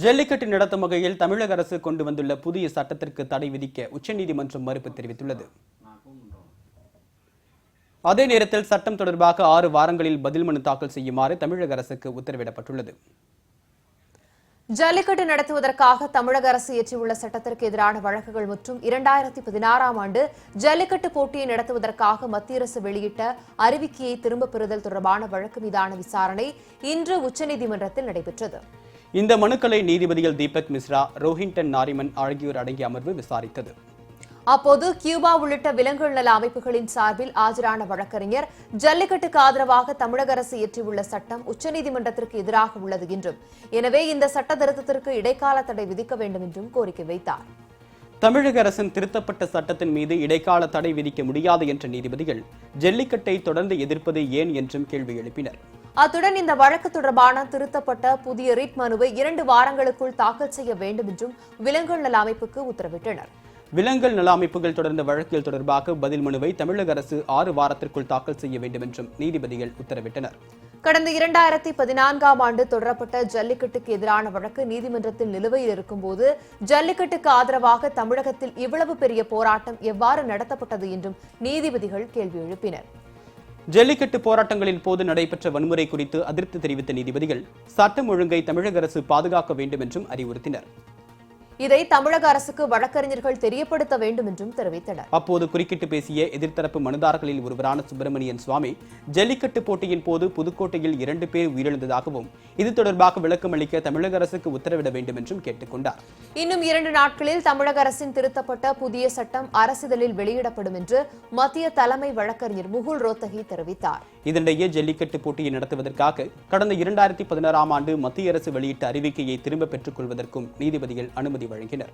ஜல்லிக்கட்டு நடத்தும் வகையில் தமிழக அரசு கொண்டு வந்துள்ள புதிய சட்டத்திற்கு தடை விதிக்க உச்சநீதிமன்றம் மறுப்பு தெரிவித்துள்ளது. அதே நேரத்தில் சட்டம் தொடர்பாக 6 வாரங்களில் பதில் மனு தாக்கல் செய்யுமாறு தமிழக அரசுக்கு உத்தரவிடப்பட்டுள்ளது. ஜல்லிக்கட்டு நடத்துவதற்காக தமிழக அரசு இயற்றியுள்ள சட்டத்திற்கு எதிரான வழக்குகள் மற்றும் 2016ஆம் ஆண்டு ஜல்லிக்கட்டு போட்டியை நடத்துவதற்காக மத்திய அரசு வெளியிட்ட அறிவிக்கையை திரும்பப் பெறுதல் தொடர்பான வழக்கு மீதான விசாரணை இன்று உச்சநீதிமன்றத்தில் நடைபெற்றது. இந்த மனுக்களை நீதிபதிகள் தீபக் மிஸ்ரா, ரோஹின்டன் நாரிமன் ஆகியோர் அடங்கிய அமர்வு விசாரித்தது. அப்போது கியூபா உள்ளிட்ட விலங்குகள் நல அமைப்புகளின் சார்பில் ஆஜரான வழக்கறிஞர் ஜல்லிக்கட்டுக்கு ஆதரவாக தமிழக அரசு இயற்றியுள்ள சட்டம் உச்சநீதிமன்றத்திற்கு எதிராக உள்ளது என்றும், எனவே இந்த சட்ட திருத்தத்திற்கு இடைக்கால தடை விதிக்க வேண்டும் என்றும் கோரிக்கை வைத்தார். தமிழக அரசின் திருத்தப்பட்ட சட்டத்தின் மீது இடைக்கால தடை விதிக்க முடியாது என்ற நீதிபதிகள் ஜல்லிக்கட்டை தொடர்ந்து எதிர்ப்பது ஏன் என்றும் கேள்வி எழுப்பினர். அத்துடன் இந்த வழக்கு தொடர்பான திருத்தப்பட்ட புதிய ரிட் மனுவை 2 வாரங்களுக்குள் தாக்கல் செய்ய வேண்டும் என்றும் விலங்குகள் நல அமைப்புக்கு உத்தரவிட்டனர். விலங்குகள் நல அமைப்புகள் தொடர்ந்த வழக்கில் தொடர்பாக பதில் மனுவை தமிழக அரசு 6 வாரத்திற்குள் தாக்கல் செய்ய வேண்டும் என்றும் நீதிபதிகள் உத்தரவிட்டனர். கடந்த 2014ஆம் ஆண்டு தொடரப்பட்ட ஜல்லிக்கட்டுக்கு எதிரான வழக்கு நீதிமன்றத்தில் நிலுவையில் இருக்கும்போது ஜல்லிக்கட்டுக்கு ஆதரவாக தமிழகத்தில் இவ்வளவு பெரிய போராட்டம் எவ்வாறு நடத்தப்பட்டது என்றும் நீதிபதிகள் கேள்வி எழுப்பினர். ஜல்லிக்கட்டு போராட்டங்களின் போது நடைபெற்ற வன்முறை குறித்து அதிருப்தி தெரிவித்த நீதிபதிகள் சட்டம் ஒழுங்கை தமிழக அரசு பாதுகாக்க வேண்டும் என்றும் அறிவுறுத்தினர். இதை தமிழக அரசுக்கு வழக்கறிஞர்கள் தெரியப்படுத்த வேண்டும் என்றும் தெரிவித்தனர். அப்போது குறுக்கிட்டு பேசிய எதிர்த்தரப்பு மனுதாரர்களில் ஒருவரான சுப்பிரமணியன் சுவாமி, ஜல்லிக்கட்டு போட்டியின் போது புதுக்கோட்டையில் 2 பேர் உயிரிழந்ததாகவும் இது தொடர்பாக விளக்கம் அளிக்க தமிழக அரசுக்கு உத்தரவிட வேண்டும் என்றும் கேட்டுக் கொண்டார். இன்னும் 2 நாட்களில் தமிழக அரசின் திருத்தப்பட்ட புதிய சட்டம் அரசிதழில் வெளியிடப்படும் என்று மத்திய தலைமை வழக்கறிஞர் முகுல் ரோத்தகி தெரிவித்தார். இதனிடையே ஜல்லிக்கட்டு போட்டியை நடத்துவதற்காக கடந்த 2016ஆம் ஆண்டு மத்திய அரசு வெளியிட்ட அறிவிக்கையை திரும்ப பெற்றுக் கொள்வதற்கும் நீதிபதிகள் அனுமதி வழங்கினர்.